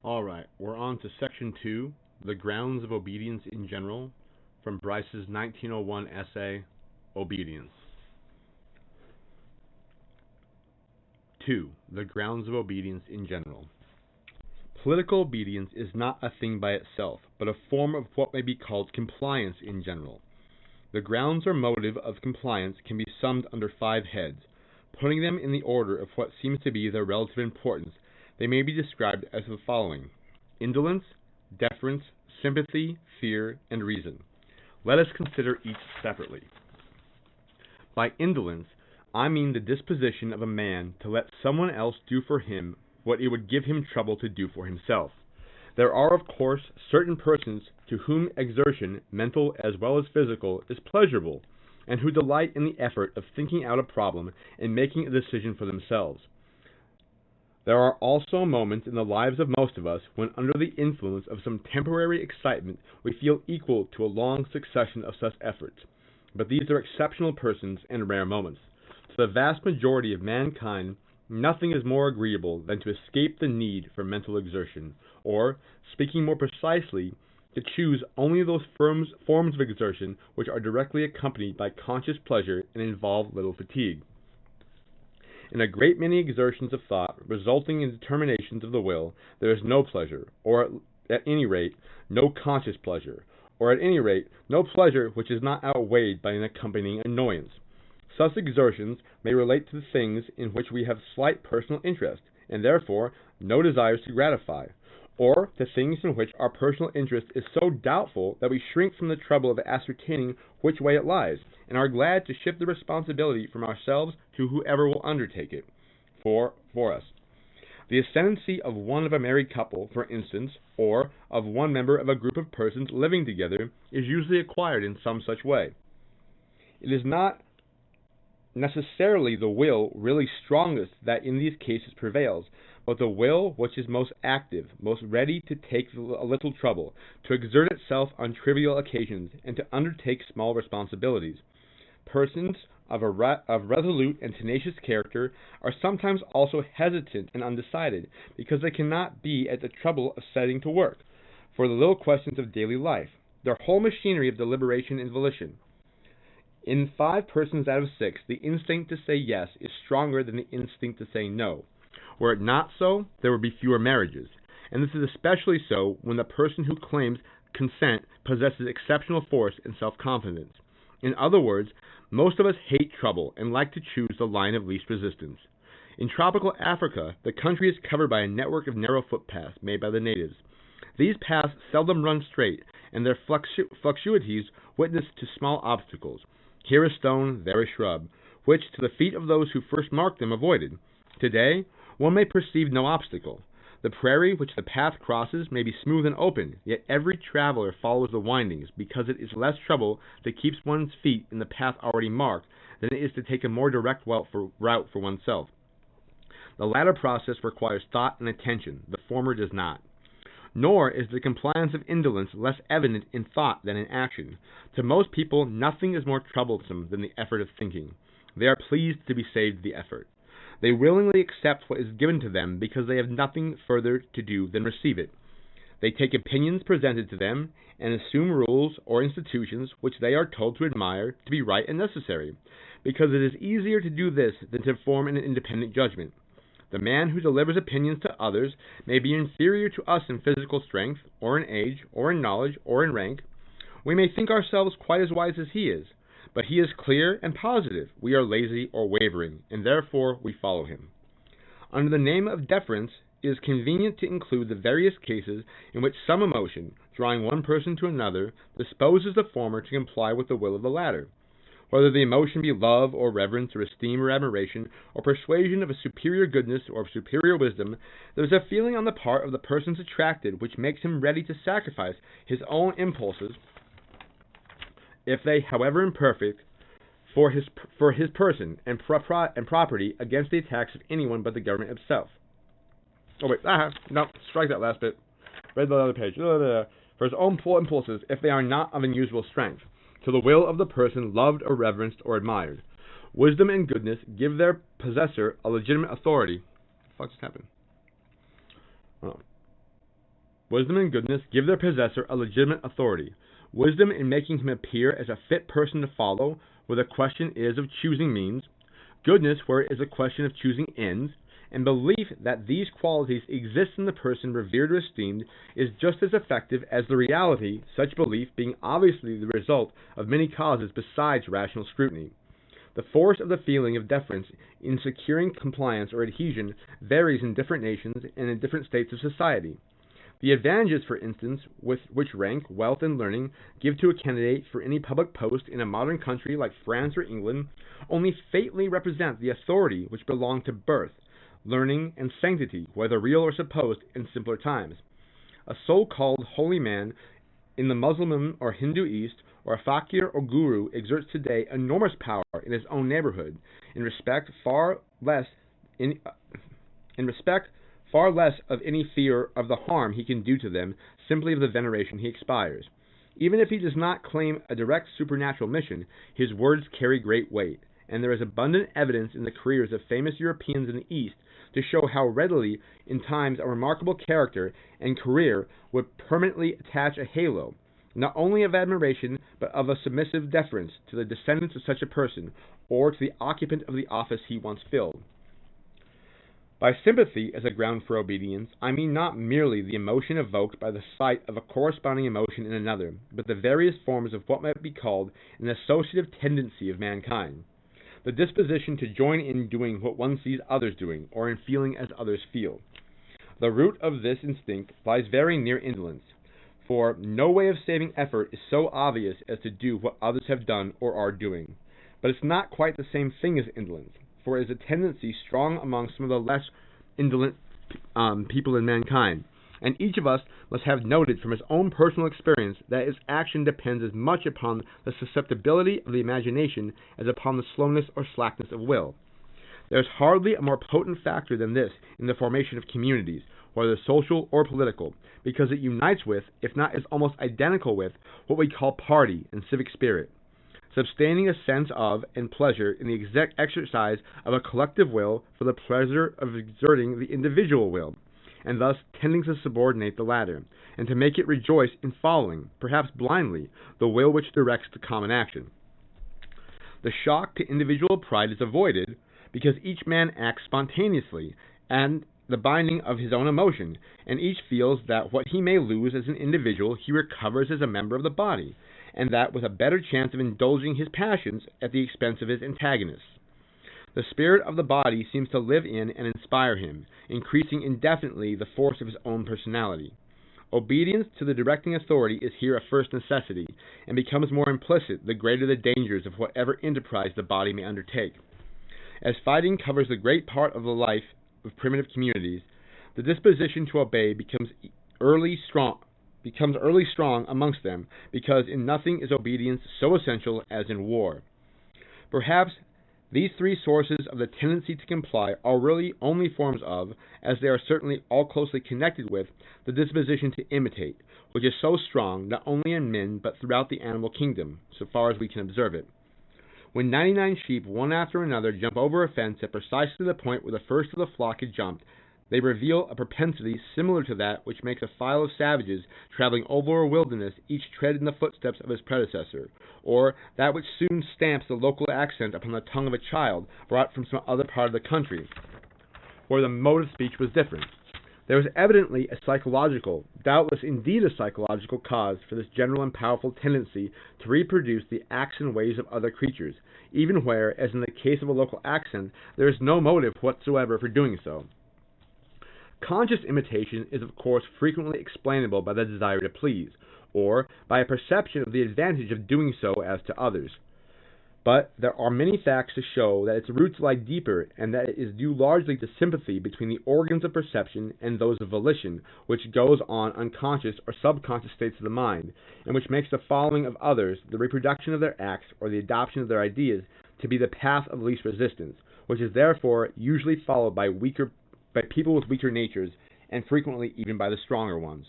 Alright, we're on to Section 2, The Grounds of Obedience in General, from Bryce's 1901 essay, Obedience. 2. The Grounds of Obedience in General. Political obedience is not a thing by itself, but a form of what may be called compliance in general. The grounds or motive of compliance can be summed under 5 heads. Putting them in the order of what seems to be their relative importance, they may be described as the following: indolence, deference, sympathy, fear, and reason. Let us consider each separately. By indolence, I mean the disposition of a man to let someone else do for him what it would give him trouble to do for himself. There are, of course, certain persons to whom exertion, mental as well as physical, is pleasurable, and who delight in the effort of thinking out a problem and making a decision for themselves. There are also moments in the lives of most of us when, under the influence of some temporary excitement, we feel equal to a long succession of such efforts. But these are exceptional persons and rare moments. To the vast majority of mankind, nothing is more agreeable than to escape the need for mental exertion, or, speaking more precisely, to choose only those forms of exertion which are directly accompanied by conscious pleasure and involve little fatigue. In a great many exertions of thought resulting in determinations of the will, there is no pleasure, or at any rate, no conscious pleasure, or at any rate, no pleasure which is not outweighed by an accompanying annoyance. Such exertions may relate to the things in which we have slight personal interest, and therefore no desires to gratify, or to things in which our personal interest is so doubtful that we shrink from the trouble of ascertaining which way it lies, and are glad to shift the responsibility from ourselves to whoever will undertake it for us. The ascendancy of one of a married couple, for instance, or of one member of a group of persons living together, is usually acquired in some such way. It is not necessarily the will really strongest that in these cases prevails, but the will which is most active, most ready to take a little trouble, to exert itself on trivial occasions, and to undertake small responsibilities. Persons of resolute and tenacious character are sometimes also hesitant and undecided, because they cannot be at the trouble of setting to work for the little questions of daily life, their whole machinery of deliberation and volition. In 5 persons out of 6, the instinct to say yes is stronger than the instinct to say no. Were it not so, there would be fewer marriages, and this is especially so when the person who claims consent possesses exceptional force and self-confidence. In other words, most of us hate trouble and like to choose the line of least resistance. In tropical Africa, the country is covered by a network of narrow footpaths made by the natives. These paths seldom run straight, and their fluctuities witness to small obstacles. Here a stone, there a shrub, which, to the feet of those who first marked them, avoided. Today, one may perceive no obstacle. The prairie which the path crosses may be smooth and open, yet every traveler follows the windings, because it is less trouble to keep one's feet in the path already marked than it is to take a more direct route for oneself. The latter process requires thought and attention, the former does not. Nor is the compliance of indolence less evident in thought than in action. To most people, nothing is more troublesome than the effort of thinking. They are pleased to be saved the effort. They willingly accept what is given to them because they have nothing further to do than receive it. They take opinions presented to them and assume rules or institutions which they are told to admire to be right and necessary, because it is easier to do this than to form an independent judgment. The man who delivers opinions to others may be inferior to us in physical strength, or in age, or in knowledge, or in rank. We may think ourselves quite as wise as he is, but he is clear and positive we are lazy or wavering, and therefore we follow him. Under the name of deference, it is convenient to include the various cases in which some emotion, drawing one person to another, disposes the former to comply with the will of the latter. Whether the emotion be love or reverence or esteem or admiration, or persuasion of a superior goodness or of superior wisdom, there is a feeling on the part of the persons attracted which makes him ready to sacrifice his own impulses, if they, however imperfect, for his person and property against the attacks of anyone but the government itself. Oh wait, no, strike that last bit. Read the other page. For his own impulses, if they are not of unusual strength, to the will of the person loved or reverenced or admired. Wisdom and goodness give their possessor a legitimate authority. What the fuck just happened? Oh. Wisdom and goodness give their possessor a legitimate authority. Wisdom in making him appear as a fit person to follow, where the question is of choosing means. Goodness, where it is a question of choosing ends. And belief that these qualities exist in the person revered or esteemed is just as effective as the reality, such belief being obviously the result of many causes besides rational scrutiny. The force of the feeling of deference in securing compliance or adhesion varies in different nations and in different states of society. The advantages, for instance, with which rank, wealth, and learning give to a candidate for any public post in a modern country like France or England only faintly represent the authority which belonged to birth, learning, and sanctity, whether real or supposed, in simpler times. A so-called holy man in the Muslim or Hindu East, or a fakir or guru, exerts today enormous power in his own neighborhood, in respect far less of any fear of the harm he can do to them, simply of the veneration he inspires. Even if he does not claim a direct supernatural mission, his words carry great weight, and there is abundant evidence in the careers of famous Europeans in the East to show how readily, in times, a remarkable character and career would permanently attach a halo, not only of admiration, but of a submissive deference to the descendants of such a person, or to the occupant of the office he once filled. By sympathy as a ground for obedience, I mean not merely the emotion evoked by the sight of a corresponding emotion in another, but the various forms of what might be called an associative tendency of mankind. The disposition to join in doing what one sees others doing, or in feeling as others feel. The root of this instinct lies very near indolence, for no way of saving effort is so obvious as to do what others have done or are doing. But it's not quite the same thing as indolence, for it is a tendency strong among some of the less indolent people in mankind, and each of us must have noted from his own personal experience that his action depends as much upon the susceptibility of the imagination as upon the slowness or slackness of will. There is hardly a more potent factor than this in the formation of communities, whether social or political, because it unites with, if not is almost identical with, what we call party and civic spirit, sustaining a sense of and pleasure in the exercise of a collective will for the pleasure of exerting the individual will, and thus tending to subordinate the latter, and to make it rejoice in following, perhaps blindly, the will which directs the common action. The shock to individual pride is avoided because each man acts spontaneously and the binding of his own emotion, and each feels that what he may lose as an individual he recovers as a member of the body, and that with a better chance of indulging his passions at the expense of his antagonists. The spirit of the body seems to live in and inspire him, increasing indefinitely the force of his own personality. Obedience to the directing authority is here a first necessity, and becomes more implicit the greater the dangers of whatever enterprise the body may undertake. As fighting covers the great part of the life of primitive communities, the disposition to obey becomes early strong amongst them, because in nothing is obedience so essential as in war. Perhaps these three sources of the tendency to comply are really only forms of, as they are certainly all closely connected with, the disposition to imitate, which is so strong not only in men but throughout the animal kingdom, so far as we can observe it. When 99 sheep, one after another, jump over a fence at precisely the point where the first of the flock had jumped, they reveal a propensity similar to that which makes a file of savages traveling over a wilderness each tread in the footsteps of his predecessor, or that which soon stamps the local accent upon the tongue of a child brought from some other part of the country, where the mode of speech was different. There was evidently a psychological, doubtless indeed a psychological cause for this general and powerful tendency to reproduce the acts and ways of other creatures, even where, as in the case of a local accent, there is no motive whatsoever for doing so. Conscious imitation is of course frequently explainable by the desire to please, or by a perception of the advantage of doing so as to others. But there are many facts to show that its roots lie deeper, and that it is due largely to sympathy between the organs of perception and those of volition, which goes on unconscious or subconscious states of the mind, and which makes the following of others, the reproduction of their acts, or the adoption of their ideas, to be the path of least resistance, which is therefore usually followed by people with weaker natures, and frequently even by the stronger ones.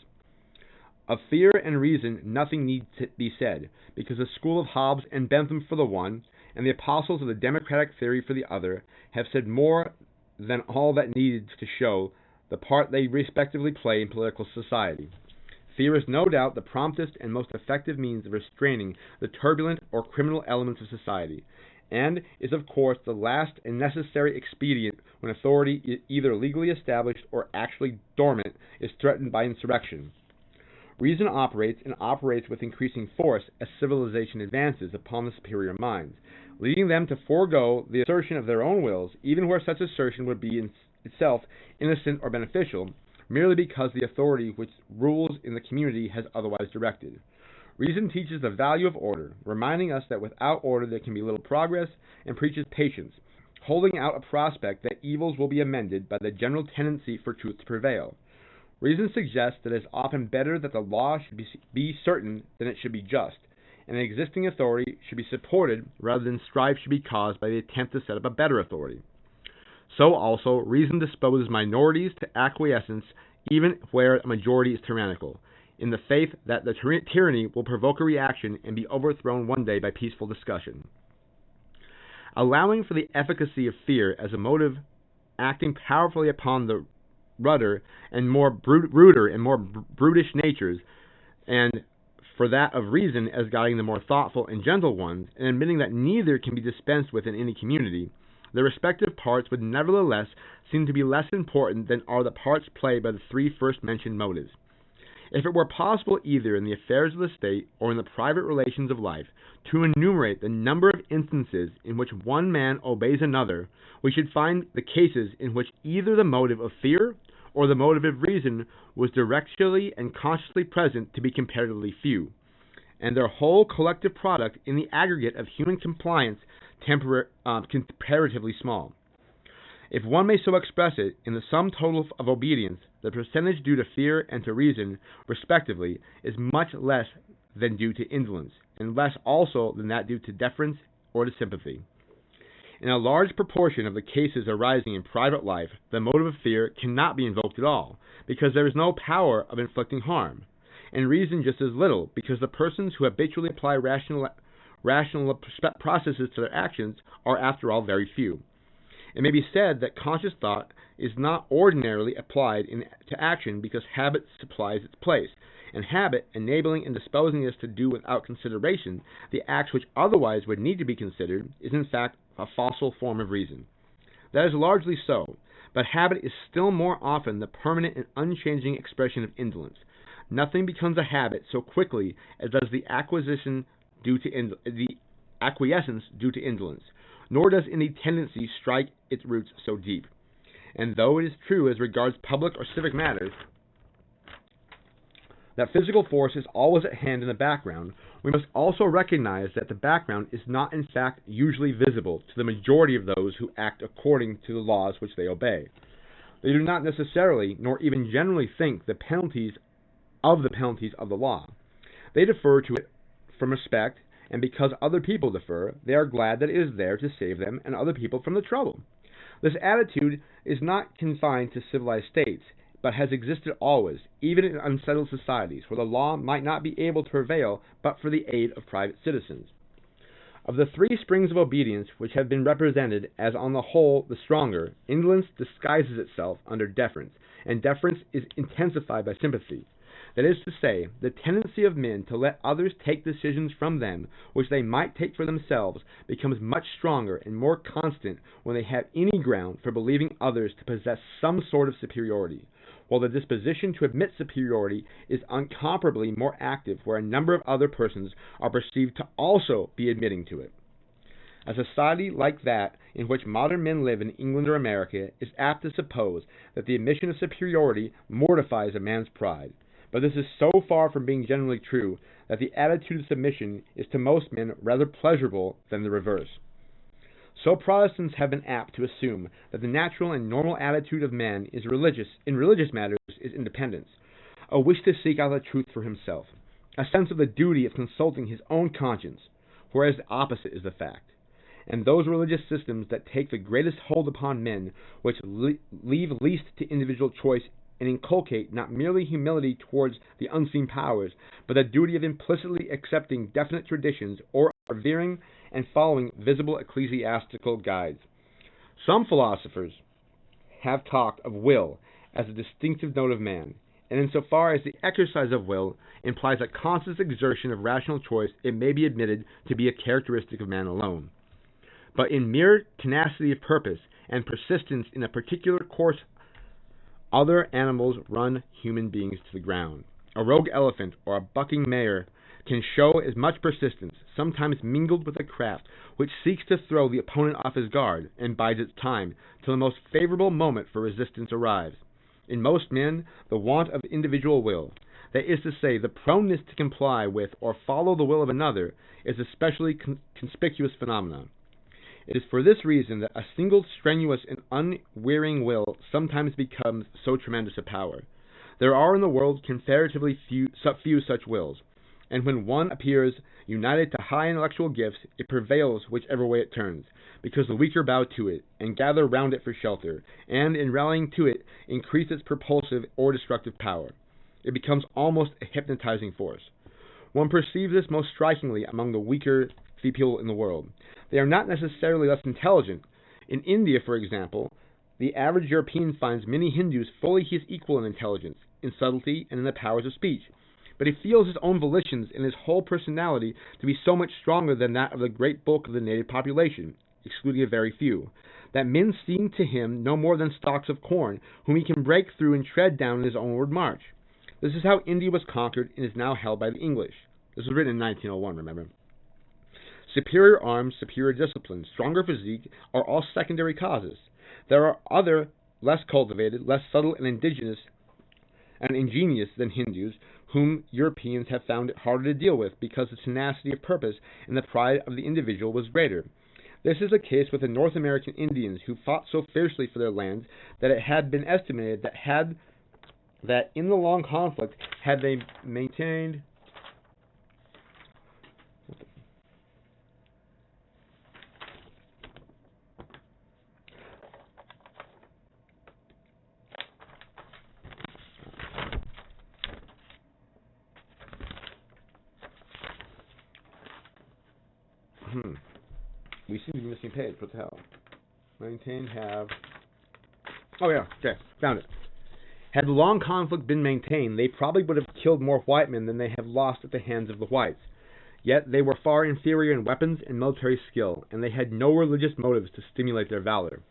Of fear and reason nothing need to be said, because the school of Hobbes and Bentham for the one, and the apostles of the democratic theory for the other, have said more than all that needed to show the part they respectively play in political society. Fear is no doubt the promptest and most effective means of restraining the turbulent or criminal elements of society, and is of course the last and necessary expedient when authority, either legally established or actually dormant, is threatened by insurrection. Reason operates, and operates with increasing force as civilization advances upon the superior minds, leading them to forego the assertion of their own wills, even where such assertion would be in itself innocent or beneficial, merely because the authority which rules in the community has otherwise directed. Reason teaches the value of order, reminding us that without order there can be little progress, and preaches patience, holding out a prospect that evils will be amended by the general tendency for truth to prevail. Reason suggests that it is often better that the law should be certain than it should be just, and an existing authority should be supported rather than strife should be caused by the attempt to set up a better authority. So also, reason disposes minorities to acquiescence even where a majority is tyrannical, in the faith that the tyranny will provoke a reaction and be overthrown one day by peaceful discussion. Allowing for the efficacy of fear as a motive acting powerfully upon the ruder and more ruder and more brutish natures, and for that of reason as guiding the more thoughtful and gentle ones, and admitting that neither can be dispensed with in any community, their respective parts would nevertheless seem to be less important than are the parts played by the three first mentioned motives. If it were possible either in the affairs of the state or in the private relations of life to enumerate the number of instances in which one man obeys another, we should find the cases in which either the motive of fear or the motive of reason was directly and consciously present to be comparatively few, and their whole collective product in the aggregate of human compliance comparatively small. If one may so express it, in the sum total of obedience, the percentage due to fear and to reason, respectively, is much less than due to indolence, and less also than that due to deference or to sympathy. In a large proportion of the cases arising in private life, the motive of fear cannot be invoked at all, because there is no power of inflicting harm, and reason just as little, because the persons who habitually apply rational processes to their actions are, after all, very few. It may be said that conscious thought is not ordinarily applied to action because habit supplies its place, and habit, enabling and disposing us to do without consideration the acts which otherwise would need to be considered, is in fact a fossil form of reason. That is largely so, but habit is still more often the permanent and unchanging expression of indolence. Nothing becomes a habit so quickly as does the acquiescence due to indolence, nor does any tendency strike its roots so deep. And though it is true as regards public or civic matters that physical force is always at hand in the background, we must also recognize that the background is not in fact usually visible to the majority of those who act according to the laws which they obey. They do not necessarily, nor even generally think the penalties of the law. They defer to it from respect, and because other people defer, they are glad that it is there to save them and other people from the trouble. This attitude is not confined to civilized states, but has existed always, even in unsettled societies, where the law might not be able to prevail but for the aid of private citizens. Of the three springs of obedience which have been represented as on the whole the stronger, indolence disguises itself under deference, and deference is intensified by sympathy. That is to say, the tendency of men to let others take decisions from them which they might take for themselves becomes much stronger and more constant when they have any ground for believing others to possess some sort of superiority, while the disposition to admit superiority is incomparably more active where a number of other persons are perceived to also be admitting to it. A society like that in which modern men live in England or America is apt to suppose that the admission of superiority mortifies a man's pride. But this is so far from being generally true that the attitude of submission is to most men rather pleasurable than the reverse. So Protestants have been apt to assume that the natural and normal attitude of man in religious matters is independence, a wish to seek out the truth for himself, a sense of the duty of consulting his own conscience, whereas the opposite is the fact. And those religious systems that take the greatest hold upon men, which leave least to individual choice and inculcate not merely humility towards the unseen powers, but the duty of implicitly accepting definite traditions or revering and following visible ecclesiastical guides. Some philosophers have talked of will as a distinctive note of man, and insofar as the exercise of will implies a constant exertion of rational choice, it may be admitted to be a characteristic of man alone. But in mere tenacity of purpose and persistence in a particular course, other animals run human beings to the ground. A rogue elephant or a bucking mare can show as much persistence, sometimes mingled with a craft, which seeks to throw the opponent off his guard, and bides its time, till the most favorable moment for resistance arrives. In most men, the want of individual will, that is to say, the proneness to comply with or follow the will of another, is a specially conspicuous phenomenon. It is for this reason that a single strenuous and unwearying will sometimes becomes so tremendous a power. There are in the world comparatively few such wills, and when one appears united to high intellectual gifts, it prevails whichever way it turns, because the weaker bow to it, and gather round it for shelter, and in rallying to it, increase its propulsive or destructive power. It becomes almost a hypnotizing force. One perceives this most strikingly among the weaker people in the world. They are not necessarily less intelligent. In India, for example, the average European finds many Hindus fully his equal in intelligence, in subtlety, and in the powers of speech. But he feels his own volitions and his whole personality to be so much stronger than that of the great bulk of the native population, excluding a very few, that men seem to him no more than stalks of corn, whom he can break through and tread down in his onward march. This is how India was conquered and is now held by the English. This was written in 1901, remember. Superior arms, superior discipline, stronger physique are all secondary causes. There are other, less cultivated, less subtle and ingenious than Hindus, whom Europeans have found it harder to deal with because the tenacity of purpose and the pride of the individual was greater. This is the case with the North American Indians, who fought so fiercely for their lands that it had been estimated that in the long conflict, had they maintained we seem to be missing a page. What the hell? Maintain, have... Oh yeah, okay, found it. Had the long conflict been maintained, they probably would have killed more white men than they have lost at the hands of the whites. Yet they were far inferior in weapons and military skill, and they had no religious motives to stimulate their valor.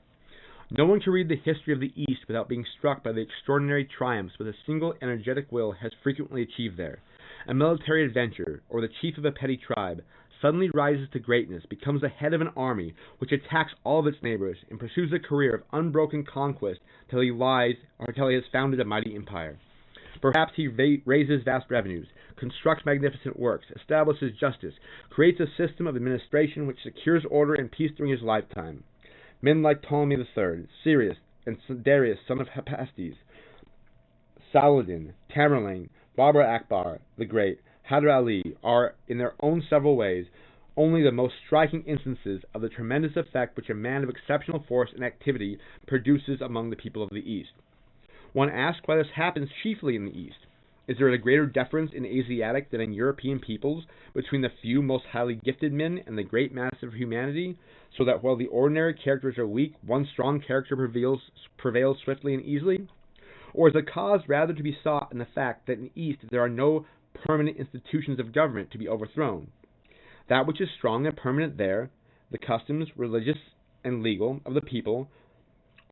No one can read the history of the East without being struck by the extraordinary triumphs which a single energetic will has frequently achieved there. A military adventurer, or the chief of a petty tribe, suddenly rises to greatness, becomes the head of an army which attacks all of its neighbors, and pursues a career of unbroken conquest till he has founded a mighty empire. Perhaps he raises vast revenues, constructs magnificent works, establishes justice, creates a system of administration which secures order and peace during his lifetime. Men like Ptolemy III, Cyrus, and Darius, son of Hypaspes, Saladin, Tamerlane, Babur Akbar the Great, Hyder Ali, are, in their own several ways, only the most striking instances of the tremendous effect which a man of exceptional force and activity produces among the people of the East. One asks why this happens chiefly in the East. Is there a greater difference in Asiatic than in European peoples between the few most highly gifted men and the great mass of humanity, so that while the ordinary characters are weak, one strong character prevails swiftly and easily? Or is the cause rather to be sought in the fact that in the East there are no permanent institutions of government to be overthrown? That which is strong and permanent there, the customs, religious and legal, of the people,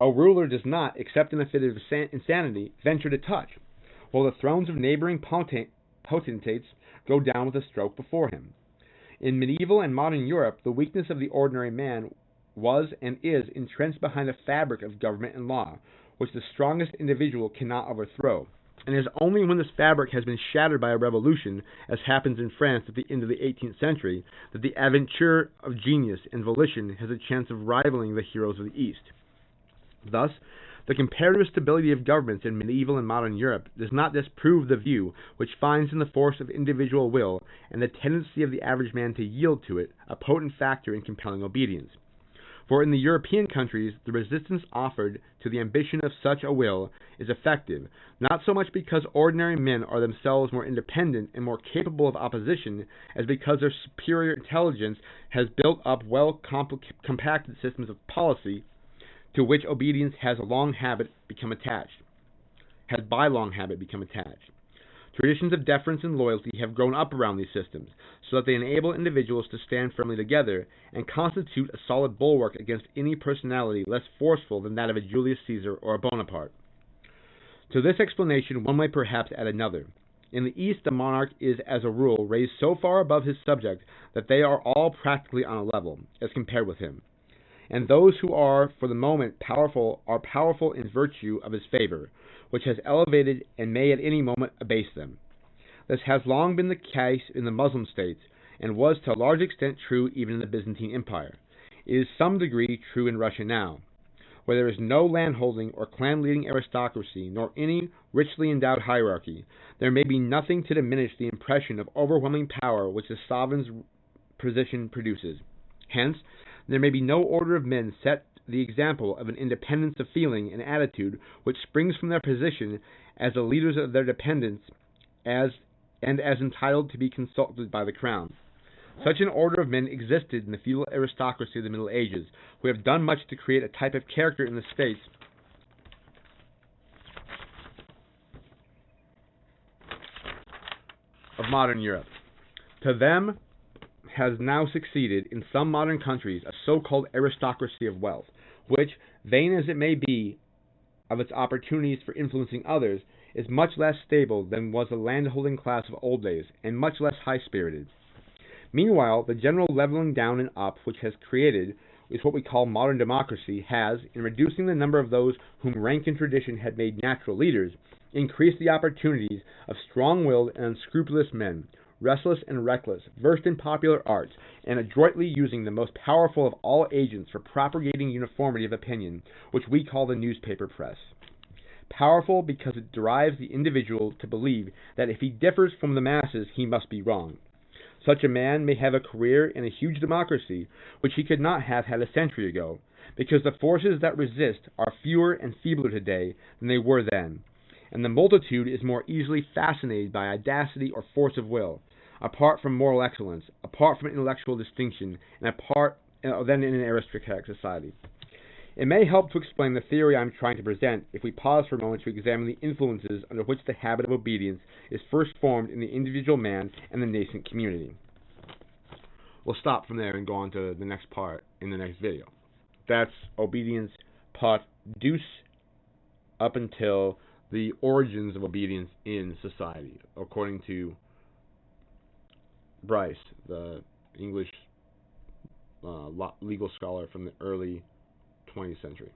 a ruler does not, except in a fit of insanity, venture to touch, while the thrones of neighboring potentates go down with a stroke before him. In medieval and modern Europe, the weakness of the ordinary man was and is entrenched behind a fabric of government and law, which the strongest individual cannot overthrow. And it is only when this fabric has been shattered by a revolution, as happens in France at the end of the 18th century, that the adventure of genius and volition has a chance of rivaling the heroes of the East. Thus, the comparative stability of governments in medieval and modern Europe does not disprove the view which finds in the force of individual will and the tendency of the average man to yield to it a potent factor in compelling obedience. For in the European countries, the resistance offered to the ambition of such a will is effective, not so much because ordinary men are themselves more independent and more capable of opposition, as because their superior intelligence has built up well compacted systems of policy to which obedience has a long habit become attached. has by long habit become attached. Traditions of deference and loyalty have grown up around these systems, so that they enable individuals to stand firmly together and constitute a solid bulwark against any personality less forceful than that of a Julius Caesar or a Bonaparte. To this explanation one may perhaps add another. In the East, the monarch is, as a rule, raised so far above his subject that they are all practically on a level, as compared with him. And those who are, for the moment, powerful are powerful in virtue of his favor, which has elevated and may at any moment abase them. This has long been the case in the Muslim states, and was to a large extent true even in the Byzantine Empire. It is some degree true in Russia now, where there is no landholding or clan-leading aristocracy, nor any richly endowed hierarchy. There may be nothing to diminish the impression of overwhelming power which the sovereign's position produces. Hence, there may be no order of men set the example of an independence of feeling and attitude which springs from their position as the leaders of their dependents as entitled to be consulted by the crown. Such an order of men existed in the feudal aristocracy of the Middle Ages, who have done much to create a type of character in the states of modern Europe. To them has now succeeded in some modern countries a so-called aristocracy of wealth, which, vain as it may be of its opportunities for influencing others, is much less stable than was the landholding class of old days, and much less high-spirited. Meanwhile, the general leveling down and up which has created is what we call modern democracy has, in reducing the number of those whom rank and tradition had made natural leaders, increased the opportunities of strong-willed and unscrupulous men, restless and reckless, versed in popular arts, and adroitly using the most powerful of all agents for propagating uniformity of opinion, which we call the newspaper press. Powerful because it drives the individual to believe that if he differs from the masses, he must be wrong. Such a man may have a career in a huge democracy, which he could not have had a century ago, because the forces that resist are fewer and feebler today than they were then, and the multitude is more easily fascinated by audacity or force of will, apart from moral excellence, apart from intellectual distinction, and apart than in an aristocratic society. It may help to explain the theory I am trying to present if we pause for a moment to examine the influences under which the habit of obedience is first formed in the individual man and the nascent community. We'll stop from there and go on to the next part in the next video. That's obedience part deuce up until the origins of obedience in society, according to Bryce, the English legal scholar from the early 20th century.